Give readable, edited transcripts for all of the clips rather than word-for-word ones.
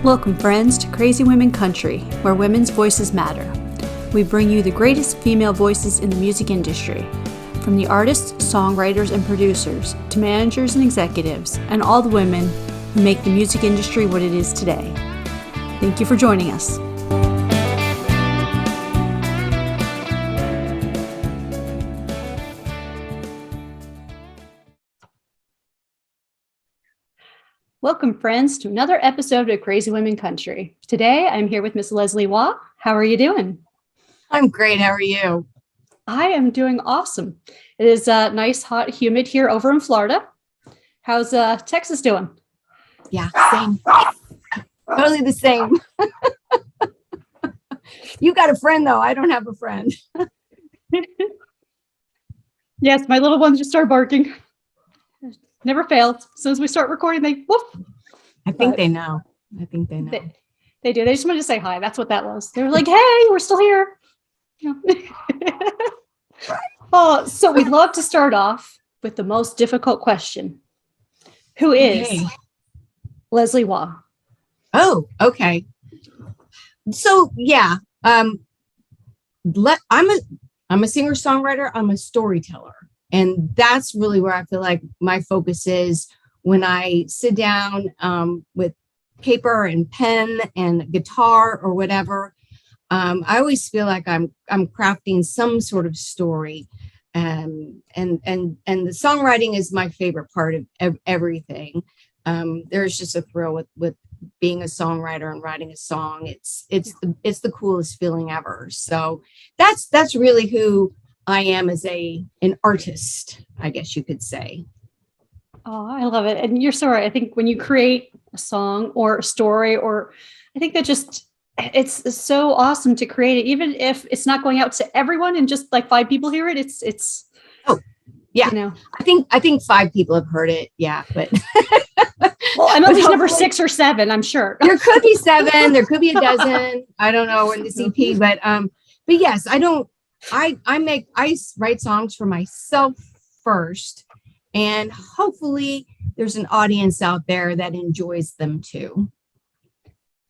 Welcome, friends, to Crazy Women Country, where women's voices matter. We bring you the greatest female voices in the music industry, from the artists, songwriters, and producers, to managers and executives, and all the women who make the music industry what it is today. Thank you for joining us. Welcome, friends, to another episode of Crazy Women Country. Today, I'm here with Miss Leslie Waugh. How are you doing? I'm great. How are you? I am doing awesome. It is nice, hot, humid here over in Florida. How's Texas doing? Yeah, same. Totally the same. You got a friend, though. I don't have a friend. Yes, my little ones just start barking. Never fails. As soon as we start recording, they woof. I think they know. They do. They just wanted to say hi. That's what that was. They were like, hey, we're still here. Oh, so we'd love to start off with the most difficult question. Who is Leslie Waugh? Oh, okay. So yeah, I'm a singer-songwriter. I'm a storyteller. And that's really where I feel like my focus is when I sit down with paper and pen and guitar or whatever. I always feel like I'm crafting some sort of story, and the songwriting is my favorite part of everything. There's just a thrill with being a songwriter and writing a song. It's the coolest feeling ever. So that's really who I am as an artist, I guess you could say. Oh, I love it. And you're so right. I think when you create a song or a story, or I think that it's so awesome to create it, even if it's not going out to everyone and just like 5 people hear it. It's yeah. You know, I think 5 people have heard it. Yeah, but well, I'm at least number 6 or 7. I'm sure there could be 7. There could be a dozen. I don't know in this EP, but yes, I write songs for myself first, and hopefully there's an audience out there that enjoys them too.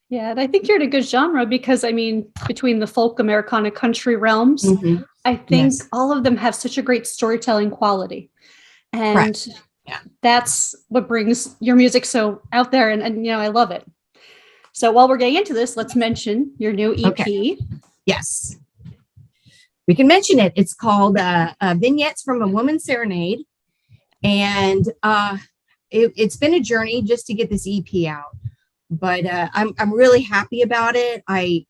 Yeah, and I think you're in a good genre because, I mean, between the folk, Americana, country realms, I think all of them have such a great storytelling quality. And that's what brings your music so out there. And I love it. So while we're getting into this, let's mention your new EP. Okay. Yes. We can mention it. It's called Vignettes from a Woman Serenade. And it's been a journey just to get this EP out. But I'm really happy about it. I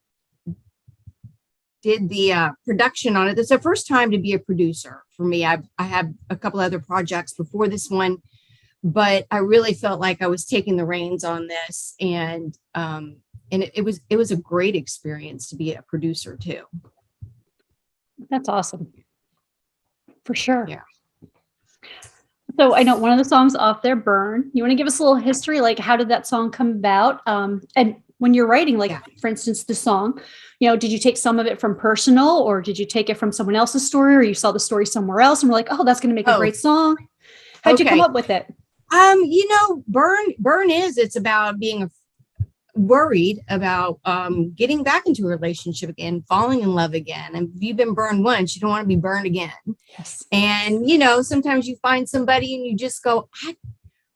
did the production on it. It's the first time to be a producer for me. I have a couple other projects before this one, but I really felt like I was taking the reins on this. And it was a great experience to be a producer too. That's awesome. For sure. Yeah. So I know one of the songs off there, Burn. You want to give us a little history? Like, how did that song come about? And when you're writing, for instance, the song, did you take some of it from personal, or did you take it from someone else's story, or you saw the story somewhere else and were like, oh, that's going to make a great song? How'd you come up with it? Burn it's about being worried about getting back into a relationship again, falling in love again. And if you've been burned once, you don't want to be burned again. Yes. And sometimes you find somebody and you just go, I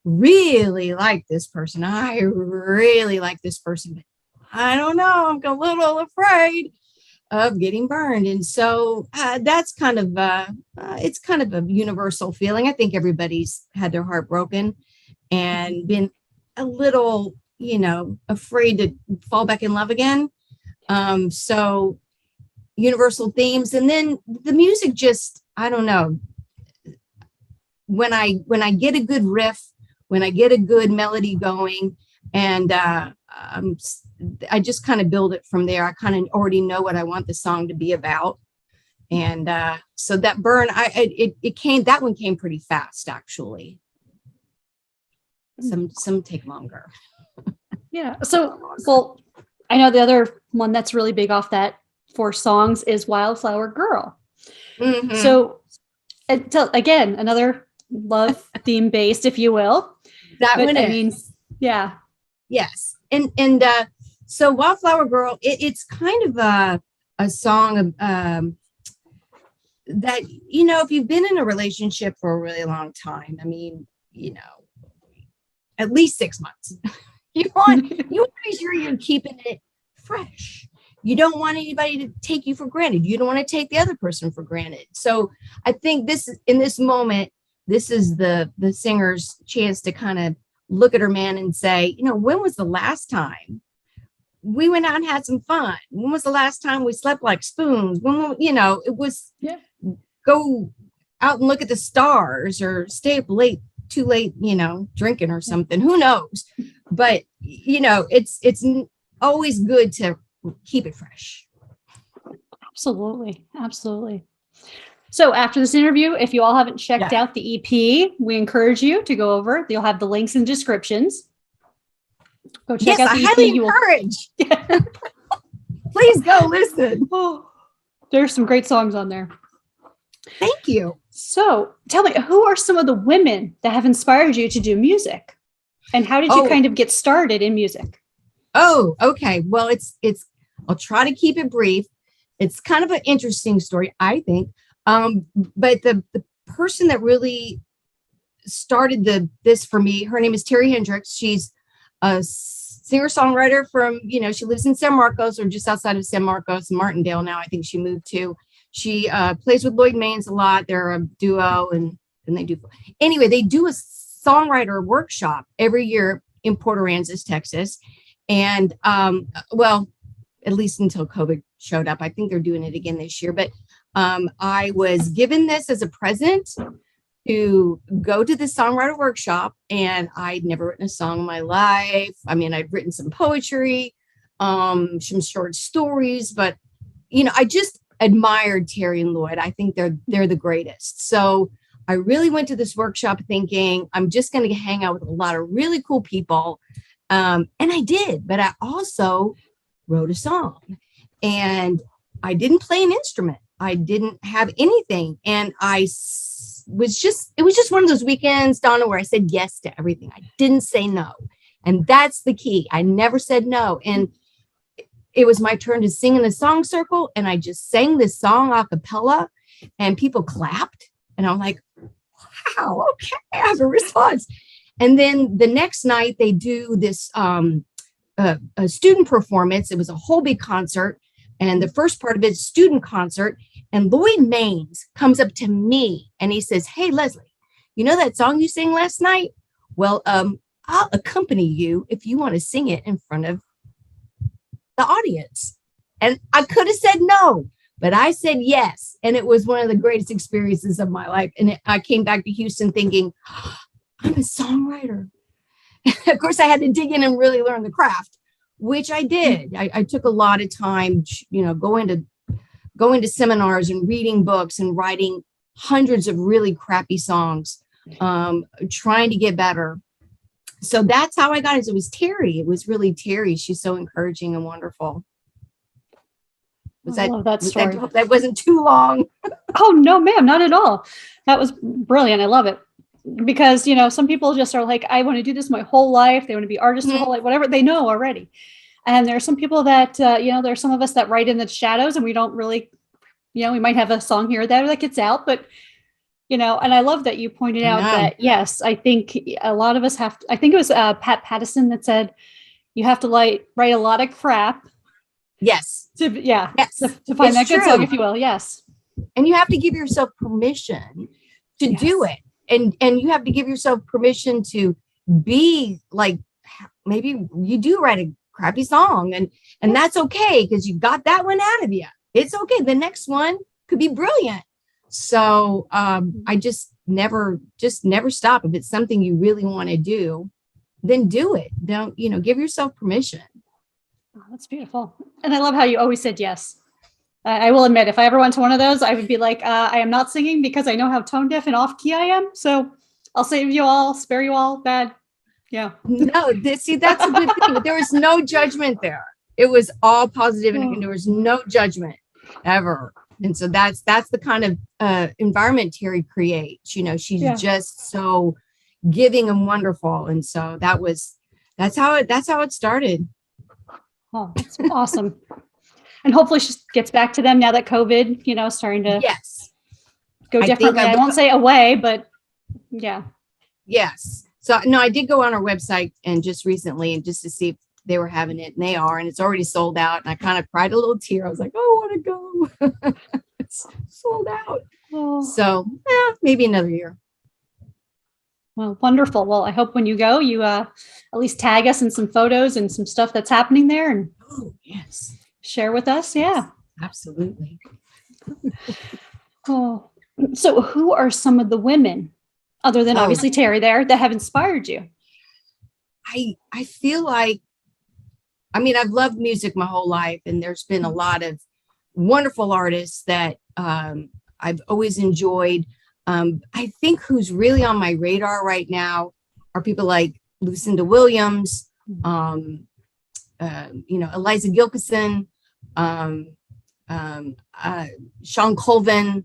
really like this person. I really like this person, but I don't know, I'm a little afraid of getting burned. And so that's kind of it's kind of a universal feeling. I think everybody's had their heart broken and been a little afraid to fall back in love again. So universal themes. And then the music just, I don't know, when I get a good riff, when I get a good melody going, and I just kind of build it from there. I kind of already know what I want the song to be about. And so that Burn, that one came pretty fast, actually. Some take longer. Yeah. So, well, I know the other one that's really big off that 4 songs is Wildflower Girl. Mm-hmm. So, again, another love theme based, if you will. That one is. Yeah. Yes. So Wildflower Girl, it's kind of a song of, that, if you've been in a relationship for a really long time, I mean, at least 6 months, you want to be sure you're keeping it fresh. You don't want anybody to take you for granted. You don't want to take the other person for granted. So I think in this moment, this is the singer's chance to kind of look at her man and say, when was the last time we went out and had some fun? When was the last time we slept like spoons? It was go out and look at the stars or stay up too late, drinking or something. Who knows? But, it's always good to keep it fresh. Absolutely. Absolutely. So after this interview, if you all haven't checked out the EP, we encourage you to go over. You'll have the links and descriptions. Go check out the EP. Highly encourage. Please go listen. Oh, there's some great songs on there. Thank you. So tell me, who are some of the women that have inspired you to do music? And how did you kind of get started in music? Oh, okay. Well, I'll try to keep it brief. It's kind of an interesting story, I think. But the person that really started this for me, her name is Terry Hendricks. She's a singer-songwriter from, she lives in San Marcos, or just outside of San Marcos, Martindale now, I think she moved to. She plays with Lloyd Maines a lot. They're a duo, and they do a songwriter workshop every year in Port Aransas, Texas. And at least until COVID showed up. I think they're doing it again this year. But I was given this as a present to go to the songwriter workshop, and I'd never written a song in my life. I mean, I'd written some poetry, some short stories, but I just admired Terry and Lloyd. I think they're the greatest. So I really went to this workshop thinking I'm just going to hang out with a lot of really cool people. And I did, but I also wrote a song, and I didn't play an instrument. I didn't have anything. And it was just one of those weekends, Donna, where I said yes to everything. I didn't say no. And that's the key. I never said no. And it was my turn to sing in the song circle. And I just sang this song a cappella, and people clapped. And I'm like, wow, okay, I have a response. And then the next night they do this a student performance. It was a whole big concert. And the first part of it is student concert. And Lloyd Maines comes up to me and he says, "Hey, Leslie, you know that song you sang last night? Well, I'll accompany you if you want to sing it in front of the audience." And I could have said no, but I said yes. And it was one of the greatest experiences of my life. And I came back to Houston thinking, I'm a songwriter. Of course, I had to dig in and really learn the craft, which I did. I took a lot of time, going to seminars and reading books and writing hundreds of really crappy songs, trying to get better. So that's how I got it. It was Terry. It was really Terry. She's so encouraging and wonderful. I love that story. That wasn't too long. Oh, no, ma'am, not at all. That was brilliant. I love it. Because, some people just are like, I want to do this my whole life. They want to be artists their whole life, whatever they know already. And there are some people that, there are some of us that write in the shadows, and we don't really, we might have a song here or there that gets out, but, and I love that you pointed out that, yes, I think a lot of us have to, I think it was Pat Pattison that said, you have to write a lot of crap. Yes. To find that good song, if you will. Yes. And you have to give yourself permission to do it. And you have to give yourself permission to be like, maybe you do write a crappy song, and that's okay, because you got that one out of you. It's okay. The next one could be brilliant. So I just never stop. If it's something you really want to do, then do it. Don't, give yourself permission. Oh, that's beautiful. And I love how you always said yes. I will admit, if I ever went to one of those, I would be like, I am not singing because I know how tone deaf and off key I am. So I'll save you all, spare you all. Bad. Yeah. No, that's a good thing. There was no judgment there. It was all positive, and there was no judgment ever. And so that's the kind of environment Terry creates. She's just so giving and wonderful. And so that was that's how it started. Oh, that's awesome. And hopefully she gets back to them now that COVID, starting to go differently. I won't say away, but yeah. Yes. So no, I did go on our website and just recently and just to see if they were having it, and they are, and it's already sold out. And I kind of cried a little tear. I was like, oh, I want to go. It's sold out. Oh. So maybe another year. Well, wonderful. Well, I hope when you go, you at least tag us in some photos and some stuff that's happening there, and yes, share with us. Yeah, absolutely. Oh, so who are some of the women, other than obviously Terry there, that have inspired you? I feel like, I've loved music my whole life, and there's been a lot of wonderful artists that I've always enjoyed. I think who's really on my radar right now are people like Lucinda Williams, Eliza Gilkyson, Sean Colvin.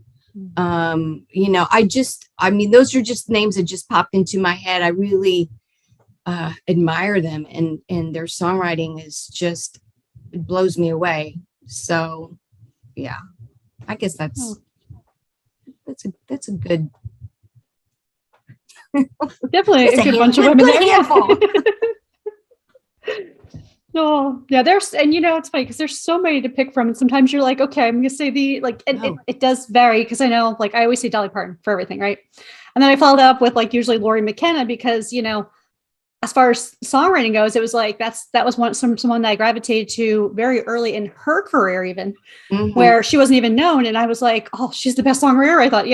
Those are just names that just popped into my head. I really admire them, and their songwriting is just, it blows me away. So yeah, I guess that's a good definitely a good bunch of women there. Oh yeah, it's funny because there's so many to pick from, and sometimes you're like, okay, I'm gonna say it does vary, because I know, like, I always say Dolly Parton for everything, right? And then I followed up with usually Lori McKenna, because as far as songwriting goes, it was like that was someone that I gravitated to very early in her career, even where she wasn't even known, and I was like, oh, she's the best songwriter. I thought,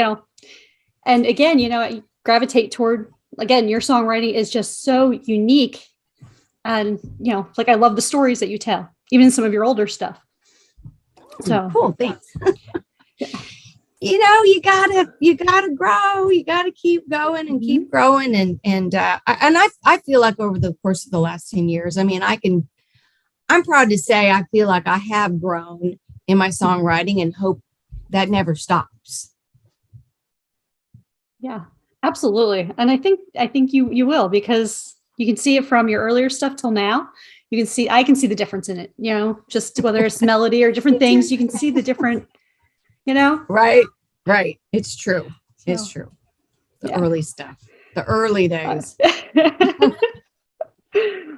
and again, I gravitate toward, again, your songwriting is just so unique, and I love the stories that you tell, even some of your older stuff. So cool, thanks. You gotta grow, you gotta keep going and keep growing. And I feel like over the course of the last 10 years, I'm proud to say, I feel like I have grown in my songwriting, and hope that never stops. Yeah, absolutely. And I think you will, because you can see it from your earlier stuff till now. I can see the difference in it, just whether it's melody or different things, you can see the different, Right. It's true. It's true. The early stuff, the early days.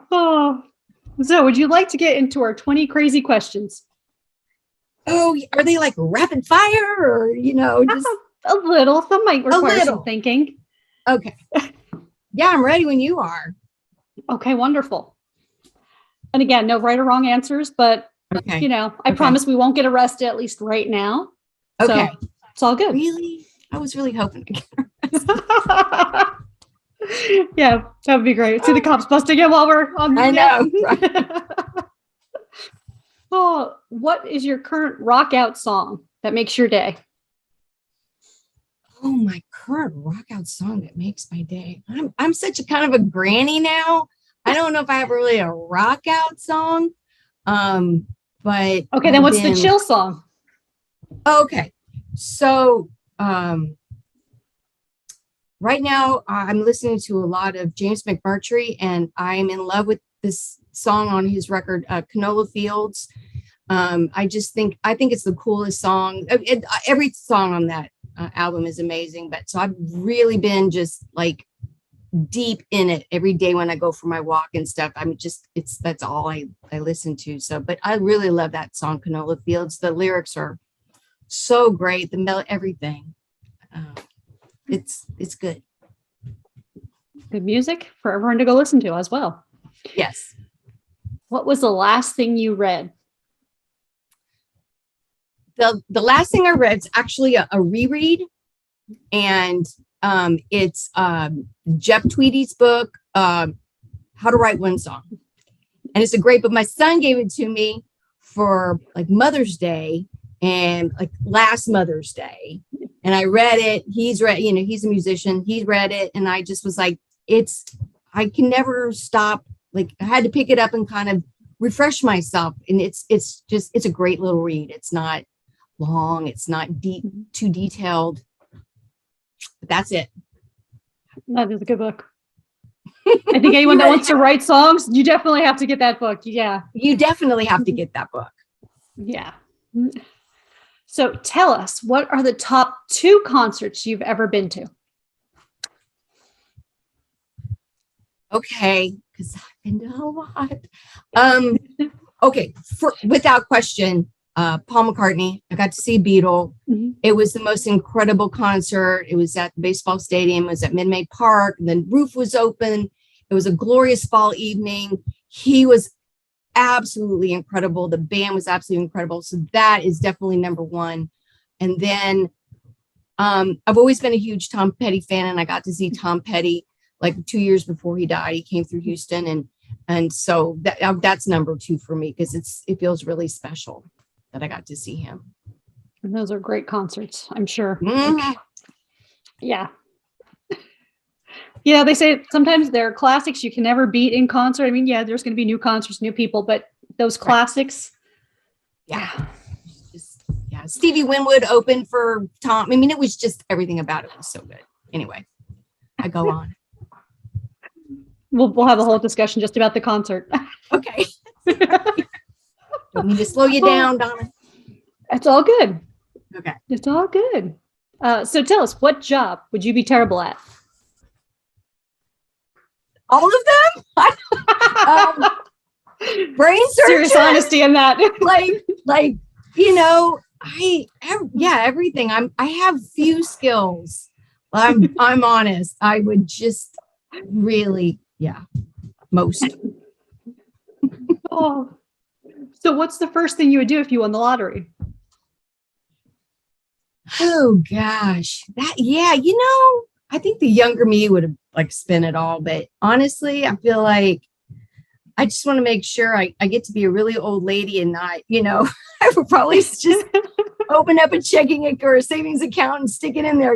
Oh, so would you like to get into our 20 crazy questions? Oh, are they like rapid fire, or, just a little? Some might require some thinking. Okay. Yeah, I'm ready when you are. Okay, wonderful. And again, no right or wrong answers, but I promise we won't get arrested, at least right now. Okay. So it's all good. Really? I was really hoping to get arrested. Yeah, that would be great. See the cops busting it while we're on. I know. Right. Oh, what is your current rock out song that makes your day? Oh, my current rock out song that makes my day. I'm such a kind of a granny now. I don't know if I have really a rock out song. But okay, then what's the chill song? Okay. So right now I'm listening to a lot of James McMurtry, and I'm in love with this song on his record, Canola Fields. I think it's the coolest song. Every song on that album is amazing, but so I've really been just like deep in it every day when I go for my walk and stuff. That's all I listen to. So, but I really love that song, Canola Fields. The lyrics are so great. The melody, everything. It's good. Good music for everyone to go listen to as well. Yes. What was the last thing you read? The last thing I read is actually a reread, and it's Jeff Tweedy's book, How to Write One Song. And it's a great book. My son gave it to me for like Mother's Day, and like last Mother's Day. And I read it. He's read, he's a musician. He read it. And I just was like, I can never stop. Like, I had to pick it up and kind of refresh myself. And it's a great little read. It's not long. It's not too detailed. But that's it. That is a good book. I think anyone that wants to write songs, you definitely have to get that book. Yeah. You definitely have to get that book. Yeah. So tell us, what are the top 2 concerts you've ever been to? Okay, because I've been to a lot. Okay, without question, Paul McCartney. I got to see Beatle. Mm-hmm. It was the most incredible concert. It was at the baseball stadium. It was at Minute Park. And the roof was open. It was a glorious fall evening. He was absolutely incredible. The band was absolutely incredible. So that is definitely number 1. And then I've always been a huge Tom Petty fan, and I got to see Tom Petty like 2 years before he died. He came through Houston, and so that's number 2 for me, because it feels really special that I got to see him. And those are great concerts, I'm sure. Mm-hmm. Yeah. Yeah, they say sometimes there are classics you can never beat in concert. I mean, yeah, there's going to be new concerts, new people, but those classics. Right. Yeah. Stevie Winwood opened for Tom. I mean, it was just, everything about it was so good. Anyway, I go on. We'll have a whole discussion just about the concert. Okay. Don't mean to slow you down, Donna. It's all good. Okay. It's all good. So tell us, what job would you be terrible at? All of them? Brain surgeon. Serious honesty in that. like everything. I have few skills. I'm honest. I would just really, most. Oh. So what's the first thing you would do if you won the lottery? Oh gosh. I think the younger me would have spent it all, but honestly, I feel like I just want to make sure I get to be a really old lady and not, I would probably just open up a checking or a savings account and stick it in there,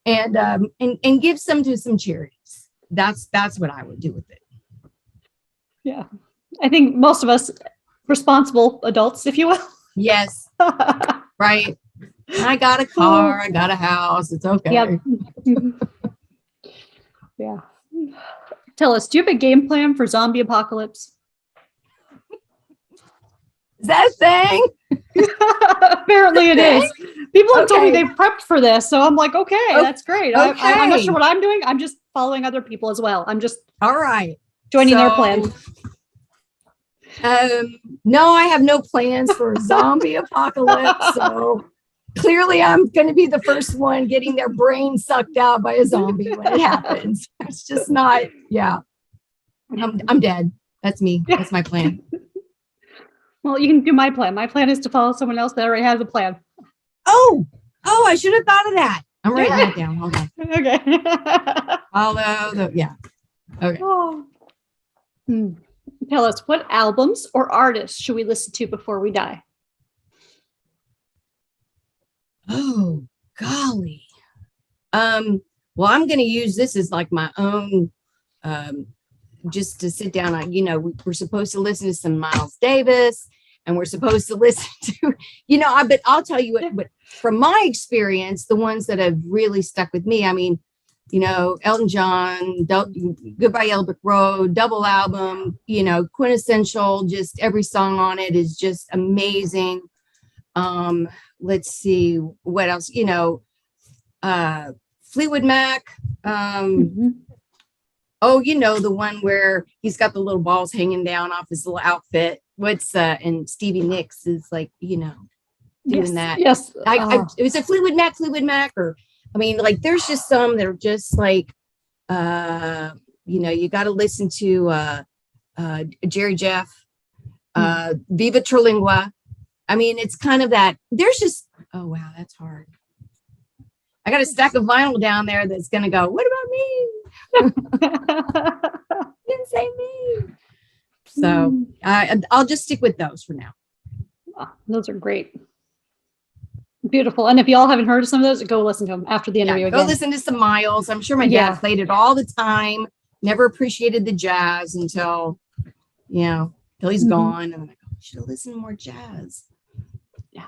and give some to some charities. That's what I would do with it. Yeah. I think most of us responsible adults, if you will. Yes. Right. I got a car, I got a house. It's okay. Yep. Yeah. Tell us, do you have a game plan for zombie apocalypse? Is that a thing? Apparently it is. People have told me they've prepped for this. So I'm like, okay, that's great. I'm not sure what I'm doing. I'm just following other people as well. I'm just joining their plan. No, I have no plans for a zombie apocalypse. So clearly I'm going to be the first one getting their brain sucked out by a zombie when it happens. It's just not, I'm dead. That's me. That's my plan. Well, you can do my plan. My plan is to follow someone else that already has a plan. Oh, I should have thought of that. I'm writing that down. Hold on. Okay. Okay. Oh. Tell us, what albums or artists should we listen to before we die? Oh, golly. Well, I'm going to use this as like my own, just to sit down on, we're supposed to listen to some Miles Davis, and we're supposed to listen to, but I'll tell you what, from my experience, the ones that have really stuck with me, I mean, Elton John, Goodbye Yellow Brick Road, double album, quintessential, just every song on it is just amazing. Let's see what else, Fleetwood Mac. Oh, the one where he's got the little balls hanging down off his little outfit. And Stevie Nicks is like, doing that. Yes. It was a Fleetwood Mac, or, I mean, there's just some that are just like, you got to listen to Jerry Jeff, Viva Terlingua. I mean, it's kind of that. There's just, oh, wow, that's hard. I got a stack of vinyl down there that's going to go, what about me? Didn't say me. So I'll just stick with those for now. Oh, those are great. Beautiful. And if you all haven't heard of some of those, go listen to them after the interview. Go listen to some Miles. I'm sure my dad played it all the time. Never appreciated the jazz until he's gone. And I'm like, oh, I should have listened to more jazz. Yeah.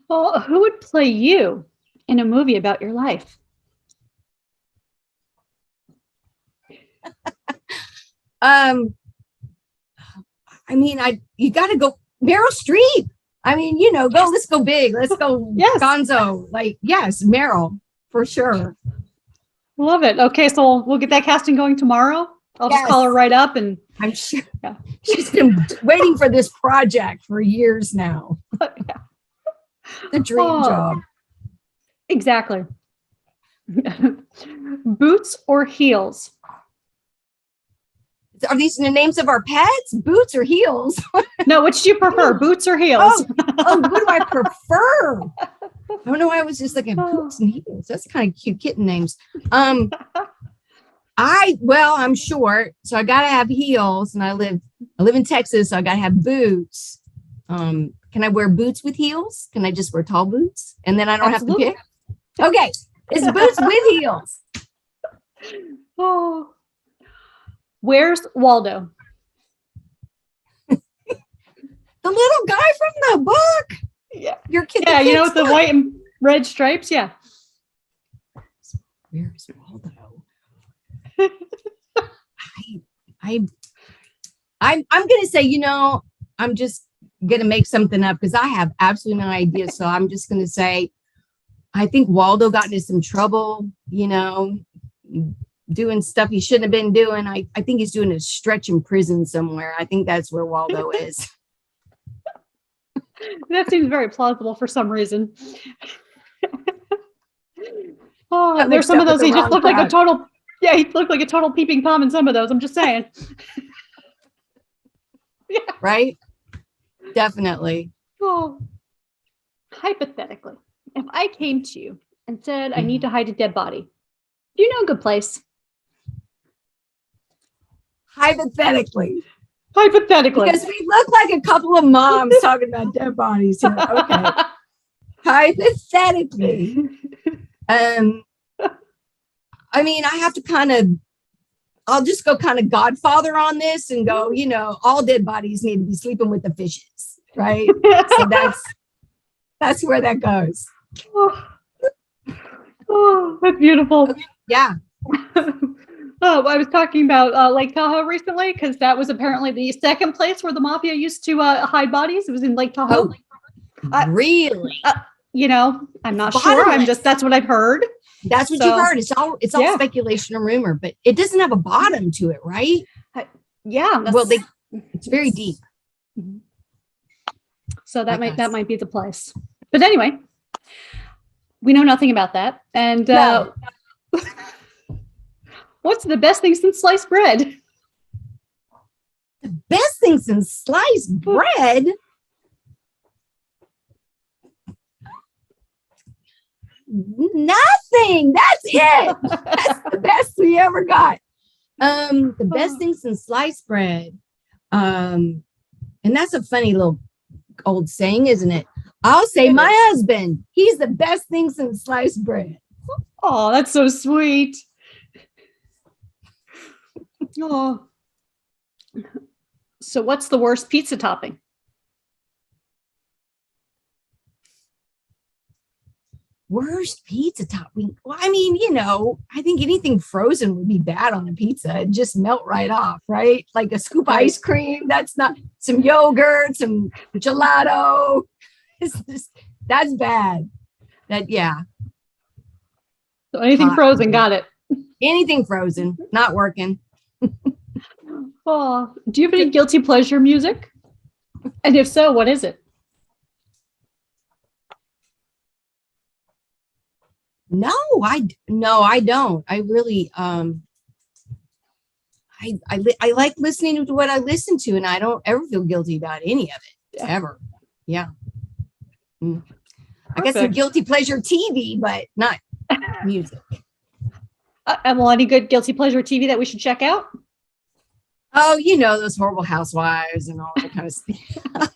Well, who would play you in a movie about your life? I mean, you got to go Meryl Streep. I mean, let's go big. Let's go Gonzo. Like, yes, Meryl for sure. Love it. Okay, so we'll get that casting going tomorrow. I'll just call her right up, and I'm sure she's been waiting for this project for years now. The dream job. Exactly. Boots or heels? Are these the names of our pets? Boots or heels? No, which do you prefer, boots or heels? What do I prefer? I don't know. I was just looking at boots and heels. That's kind of cute kitten names. I'm short, so I gotta have heels, and I live in Texas, so I gotta have boots. Can I wear boots with heels? Can I just wear tall boots and then I don't have to pick? Okay, it's boots with heels. Oh, where's Waldo? The little guy from the book. Yeah, your kid. Yeah, with the white and red stripes. Yeah. Where's Waldo? I'm gonna say, I'm just gonna make something up because I have absolutely no idea. So I'm just gonna say, I think Waldo got into some trouble, doing stuff he shouldn't have been doing. I think he's doing a stretch in prison somewhere. I think that's where Waldo is. That seems very plausible for some reason. There's some of those he just looked like a total. Yeah, he looked like a total peeping Tom in some of those. I'm just saying. Yeah. Right? Definitely. Oh, hypothetically, if I came to you and said, I need to hide a dead body, do you know a good place? Hypothetically. Hypothetically. Because we look like a couple of moms talking about dead bodies here. Okay. Hypothetically. I mean, I have to I'll just go kind of Godfather on this and go, all dead bodies need to be sleeping with the fishes, right? So that's where that goes. Oh, that's beautiful. Yeah. I was talking about Lake Tahoe recently because that was apparently the second place where the mafia used to hide bodies. It was in Lake Tahoe. Really? I'm not sure. That's what I've heard. That's what you've heard. It's all speculation and rumor, but it doesn't have a bottom to it, right? Yeah. It's very deep. So that might be the place. But anyway, we know nothing about that. And No. What's the best thing since sliced bread? The best thing since sliced bread? Nothing. That's it. That's the best we ever got. The best thing since sliced bread. And that's a funny little old saying, isn't it? I'll say my husband. He's the best thing since sliced bread. Oh, that's so sweet. Oh. So what's the worst pizza topping? Worst pizza topping? Well, I mean, I think anything frozen would be bad on a pizza. It'd just melt right off, right? Like a scoop of ice cream. That's not some yogurt, some gelato. That's bad. Yeah. So anything frozen, got it. Anything frozen, not working. Oh, do you have any guilty pleasure music? And if so, what is it? No, I don't. I really, I like listening to what I listen to, and I don't ever feel guilty about any of it ever. Yeah. I guess a guilty pleasure TV, but not music. Well, any good guilty pleasure TV that we should check out? Oh, those horrible housewives and all that kind of stuff.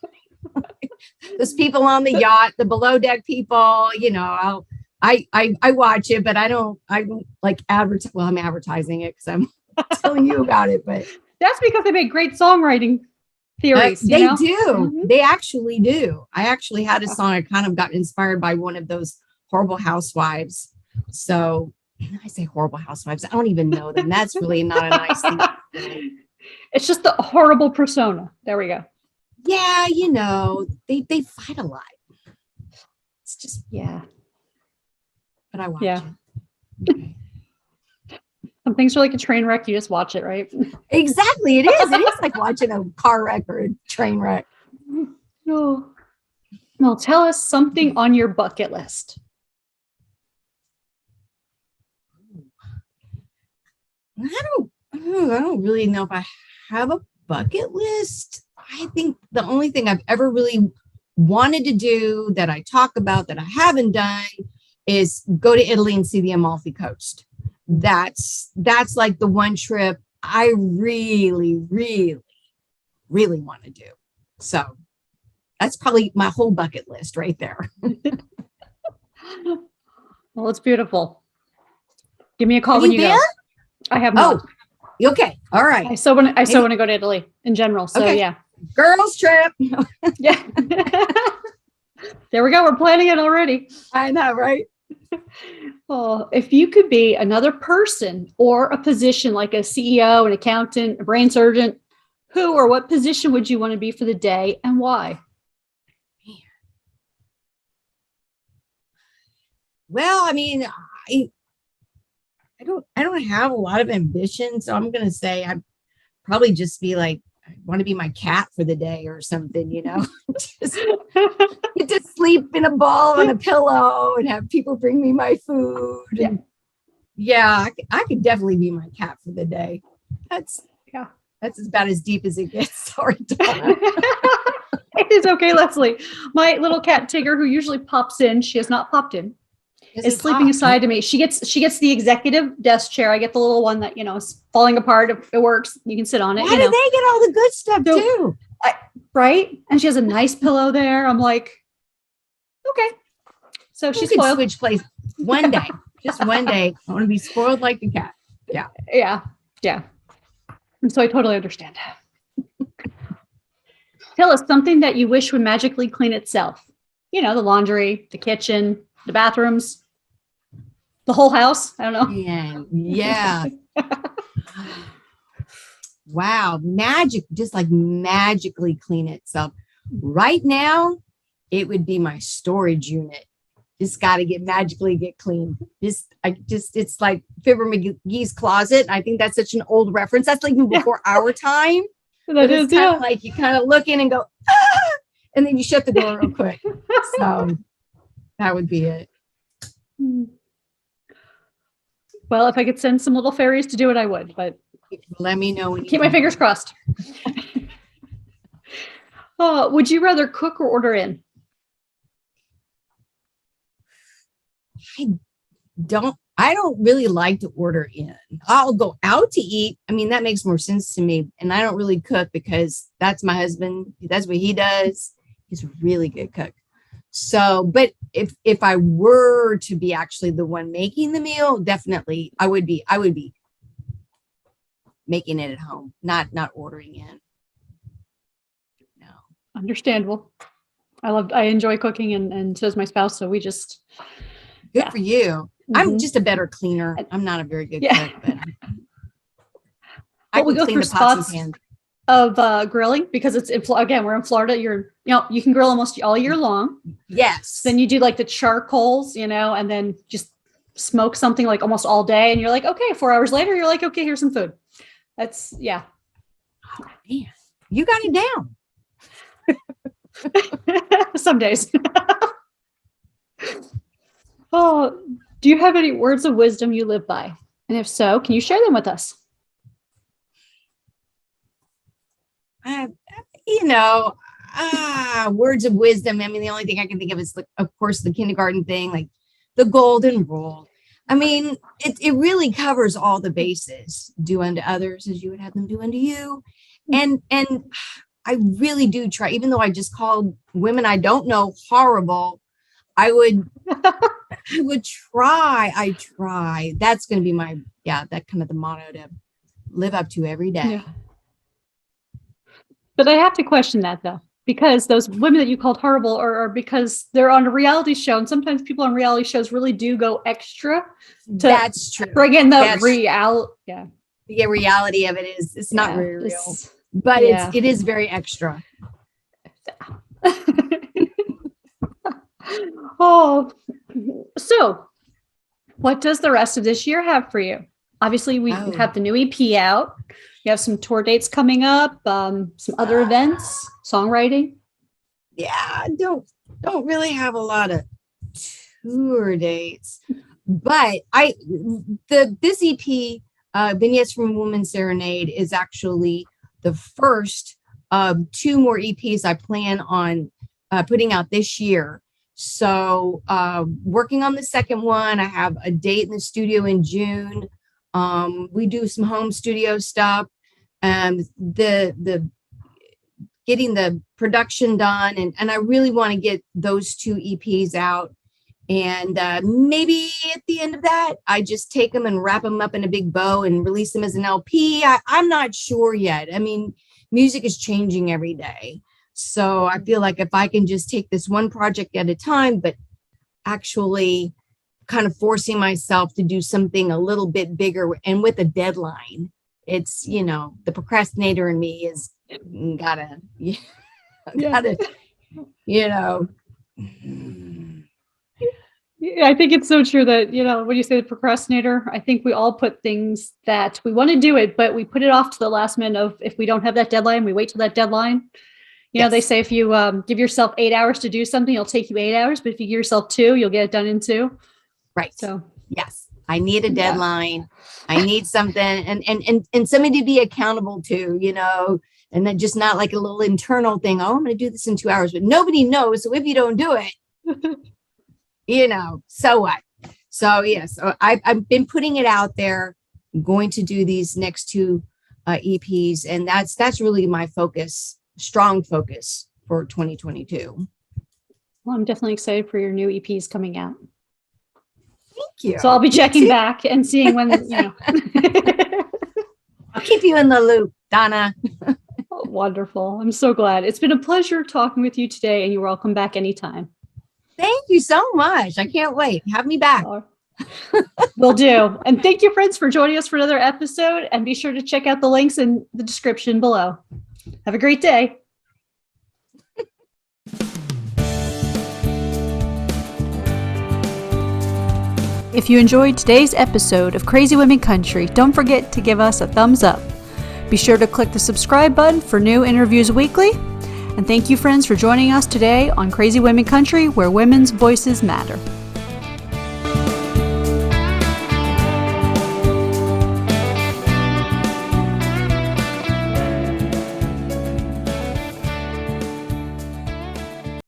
Those people on the yacht, the below deck people, I watch it, but I don't like advertise. Well, I'm advertising it because I'm telling you about it, but that's because they make great songwriting theories. They do. Mm-hmm. They actually do. I actually had a song. I kind of got inspired by one of those horrible housewives. So I say horrible housewives. I don't even know them. That's really not a nice thing. It's just the horrible persona. There we go. Yeah, they fight a lot. It's just, but I watch it. Okay. Some things are like a train wreck. You just watch it, right? Exactly. It is. It is like watching a car wreck or a train wreck. Oh. Well, tell us something on your bucket list. I don't really know if I have a bucket list. I think the only thing I've ever really wanted to do that I talk about that I haven't done is go to Italy and see the Amalfi Coast. That's like the one trip I really, really, really want to do. So that's probably my whole bucket list right there. Well, it's beautiful. Give me a call when you go. I have not. Oh, okay. All right. I so want to go to Italy in general. So yeah. Girls trip. Yeah. There we go. We're planning it already. I know, right? Oh, if you could be another person or a position like a CEO, an accountant, a brain surgeon, who or what position would you want to be for the day and why? Well, I mean, I don't have a lot of ambition, so I'm gonna say I'd probably just be like, I want to be my cat for the day or something, just get to sleep in a ball on a pillow and have people bring me my food. And I could definitely be my cat for the day. That's about as deep as it gets. Sorry, Donna. It is okay, Leslie. My little cat Tigger, who usually pops in, she has not popped in, is sleeping aside to me. She gets the executive desk chair. I get the little one that is falling apart. It works. You can sit on it. Why do they get all the good stuff too? Right? And she has a nice pillow there. I'm like, okay. So she's spoiled. Switch place one day. Just one day. I want to be spoiled like the cat. Yeah. Yeah. And so I totally understand. Tell us something that you wish would magically clean itself. The laundry, the kitchen, the bathrooms, the whole house. I don't know. Yeah. Wow. Magic, just like magically clean itself. Right now, it would be my storage unit. Just got to magically get clean. It's like Fibber McGee's closet. I think that's such an old reference. That's like before our time. That is, like you kind of look in and go, and then you shut the door real quick. So that would be it. Well, if I could send some little fairies to do it, I would, but let me know when you keep my fingers crossed. Would you rather cook or order in? I don't really like to order in. I'll go out to eat. I mean, that makes more sense to me. And I don't really cook because that's my husband. That's what he does. He's a really good cook. So, but if I were to be actually the one making the meal, definitely I would be making it at home, not ordering in. No. Understandable. I enjoy cooking and so does my spouse. So we just good for you. Mm-hmm. I'm just a better cleaner. I'm not a very good cook, but I can clean the pots and pans. Of grilling because we're in Florida. You can grill almost all year long. Yes. Then you do like the charcoals, and then just smoke something like almost all day. And you're like, okay, 4 hours later, you're like, okay, here's some food. That's Oh man, you got it down. Some days. Oh, do you have any words of wisdom you live by? And if so, can you share them with us? Words of wisdom. I mean, the only thing I can think of is, of course, the kindergarten thing, like the golden rule. I mean, it really covers all the bases. Do unto others as you would have them do unto you. And I really do try, even though I just called women I don't know horrible, I would try. I try. That's going to be that kind of the motto to live up to every day. Yeah. But I have to question that though, because those women that you called horrible are because they're on a reality show. And sometimes people on reality shows really do go extra to That's true. bring in the real. Yeah. the reality of it is it's not very real, but it is very extra. Oh, so what does the rest of this year have for you? Obviously, we have the new EP out. You have some tour dates coming up, some other events, songwriting. Yeah, I don't really have a lot of tour dates, but this EP, Vignettes from Woman Serenade, is actually the first of 2 more EPs I plan on putting out this year. So working on the second one, I have a date in the studio in June. We do some home studio stuff, the getting the production done, and I really want to get those 2 EPs out. And maybe at the end of that, I just take them and wrap them up in a big bow and release them as an LP. I'm not sure yet. I mean, music is changing every day. So I feel like if I can just take this one project at a time, but actually kind of forcing myself to do something a little bit bigger and with a deadline, it's, the procrastinator in me is gotta. I think it's so true that, when you say the procrastinator, I think we all put things that we want to do it, but we put it off to the last minute of if we don't have that deadline, we wait till that deadline. They say if you give yourself 8 hours to do something, it'll take you 8 hours, but if you give yourself 2, you'll get it done in 2. Right. So, yes, I need a deadline. I need something and somebody to be accountable to, and then just not like a little internal thing. Oh, I'm going to do this in 2 hours, but nobody knows. So if you don't do it, so what? So yes, I've been putting it out there. I'm going to do these next 2 EPs, and that's really my focus, strong focus for 2022. Well, I'm definitely excited for your new EPs coming out. Thank you. So I'll be checking back and seeing when, I'll keep you in the loop, Donna. Oh, wonderful. I'm so glad. It's been a pleasure talking with you today, and you're welcome back anytime. Thank you so much. I can't wait. Have me back. Will do. And thank you, friends, for joining us for another episode. And be sure to check out the links in the description below. Have a great day. If you enjoyed today's episode of Crazy Women Country, don't forget to give us a thumbs up. Be sure to click the subscribe button for new interviews weekly. And thank you, friends, for joining us today on Crazy Women Country, where women's voices matter.